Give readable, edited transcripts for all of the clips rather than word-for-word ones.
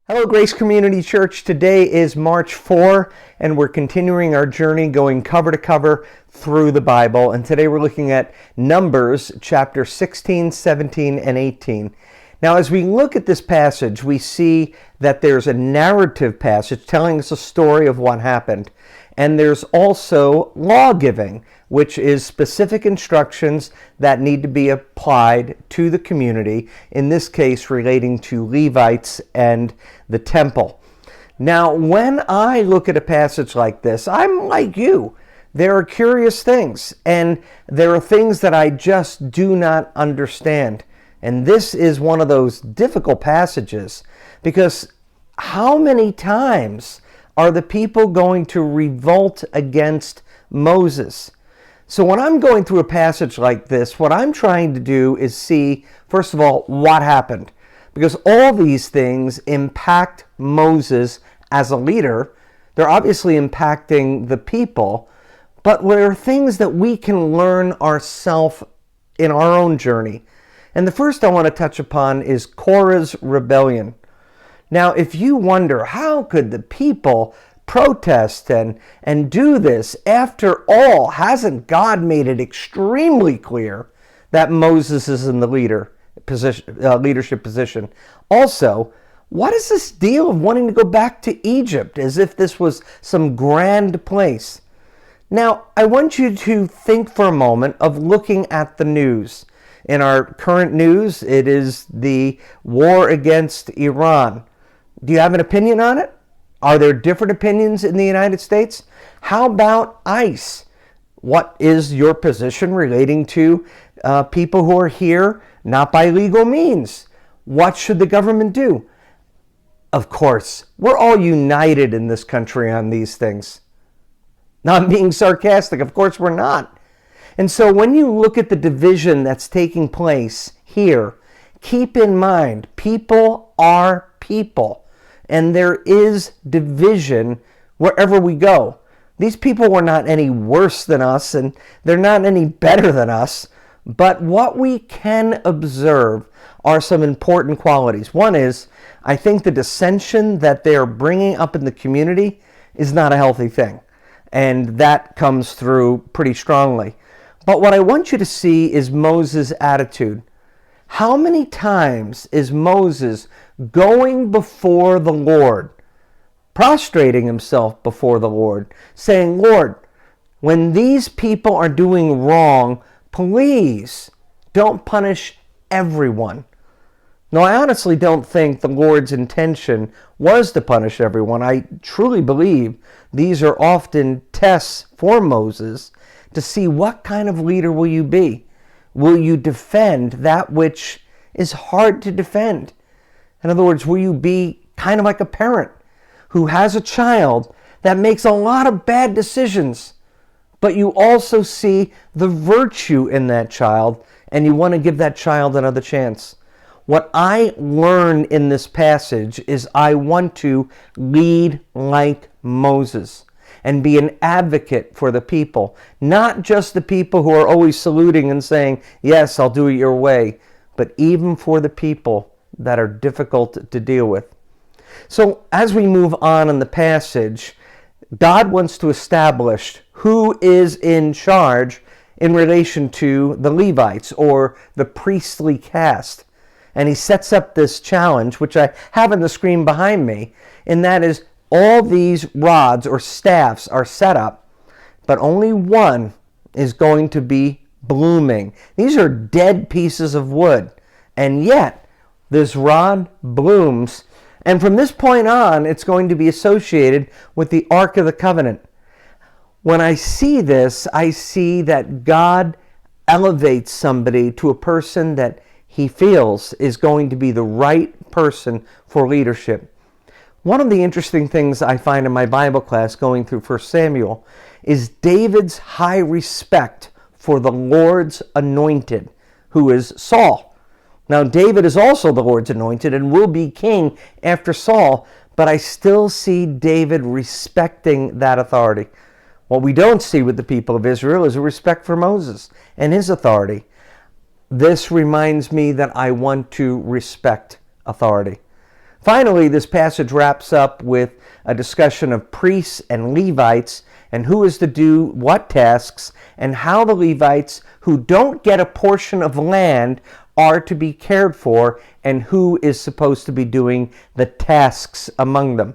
Hello, Grace Community Church. Today is March 4, and we're continuing our journey going cover to cover through the Bible. And today we're looking at Numbers chapter 16, 17, and 18. Now, as we look at this passage, we see that there's a narrative passage telling us a story of what happened. And there's also law giving, which is specific instructions that need to be applied to the community, in this case relating to Levites and the temple. Now, when I look at a passage like this, I'm like you. There are curious things, and there are things that I just do not understand. And this is one of those difficult passages, because how many times are the people going to revolt against Moses? So when I'm going through a passage like this, what I'm trying to do is see, first of all, what happened. Because all these things impact Moses as a leader. They're obviously impacting the people, but there are things that we can learn ourselves in our own journey. And the first I want to touch upon is Korah's rebellion. Now, if you wonder, how could the people protest and do this? After all, hasn't God made it extremely clear that Moses is in the leadership position? Also, what is this deal of wanting to go back to Egypt as if this was some grand place? Now, I want you to think for a moment of looking at the news. In our current news, it is the war against Iran. Do you have an opinion on it? Are there different opinions in the United States? How about ICE? What is your position relating to people who are here not by legal means? What should the government do? Of course, we're all united in this country on these things. Not being sarcastic, of course we're not. And so when you look at the division that's taking place here, keep in mind, people are people. And there is division wherever we go. These people were not any worse than us, and they're not any better than us. But what we can observe are some important qualities. One is, I think the dissension that they're bringing up in the community is not a healthy thing. And that comes through pretty strongly. But what I want you to see is Moses' attitude. How many times is Moses going before the Lord, prostrating himself before the Lord, saying, Lord, when these people are doing wrong, please don't punish everyone. Now, I honestly don't think the Lord's intention was to punish everyone. I truly believe these are often tests for Moses to see what kind of leader will you be. Will you defend that which is hard to defend? In other words, will you be kind of like a parent who has a child that makes a lot of bad decisions, but you also see the virtue in that child and you want to give that child another chance? What I learn in this passage is I want to lead like Moses and be an advocate for the people. Not just the people who are always saluting and saying, yes, I'll do it your way, but even for the people that are difficult to deal with. So as we move on in the passage, God wants to establish who is in charge in relation to the Levites or the priestly caste. And he sets up this challenge, which I have on the screen behind me, and that is all these rods or staffs are set up, but only one is going to be blooming. These are dead pieces of wood, and yet this rod blooms, and from this point on, it's going to be associated with the Ark of the Covenant. When I see this, I see that God elevates somebody to a person that he feels is going to be the right person for leadership. One of the interesting things I find in my Bible class going through 1 Samuel is David's high respect for the Lord's anointed, who is Saul. Now, David is also the Lord's anointed and will be king after Saul, but I still see David respecting that authority. What we don't see with the people of Israel is a respect for Moses and his authority. This reminds me that I want to respect authority. Finally, this passage wraps up with a discussion of priests and Levites and who is to do what tasks and how the Levites who don't get a portion of land are to be cared for and who is supposed to be doing the tasks among them.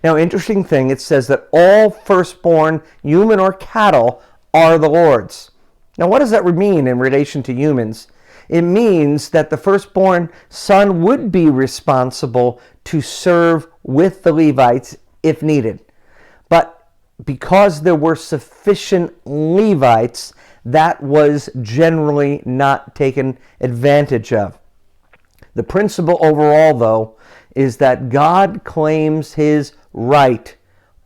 Now, interesting thing, it says that all firstborn, human or cattle, are the Lord's. Now, what does that mean in relation to humans? It means that the firstborn son would be responsible to serve with the Levites if needed. But because there were sufficient Levites, that was generally not taken advantage of. The principle overall, though, is that God claims his right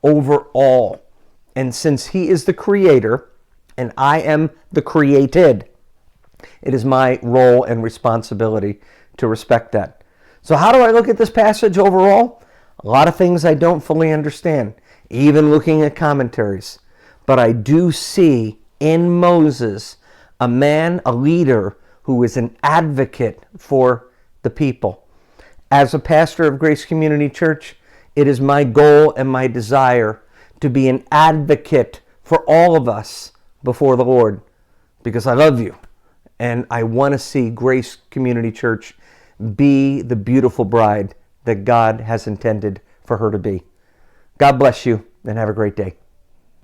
over all. And since he is the creator and I am the created, it is my role and responsibility to respect that. So how do I look at this passage overall? A lot of things I don't fully understand, even looking at commentaries. But I do see in Moses a man, a leader, who is an advocate for the people. As a pastor of Grace Community Church, it is my goal and my desire to be an advocate for all of us before the Lord, because I love you and I want to see Grace Community Church be the beautiful bride that God has intended for her to be. God bless you and have a great day.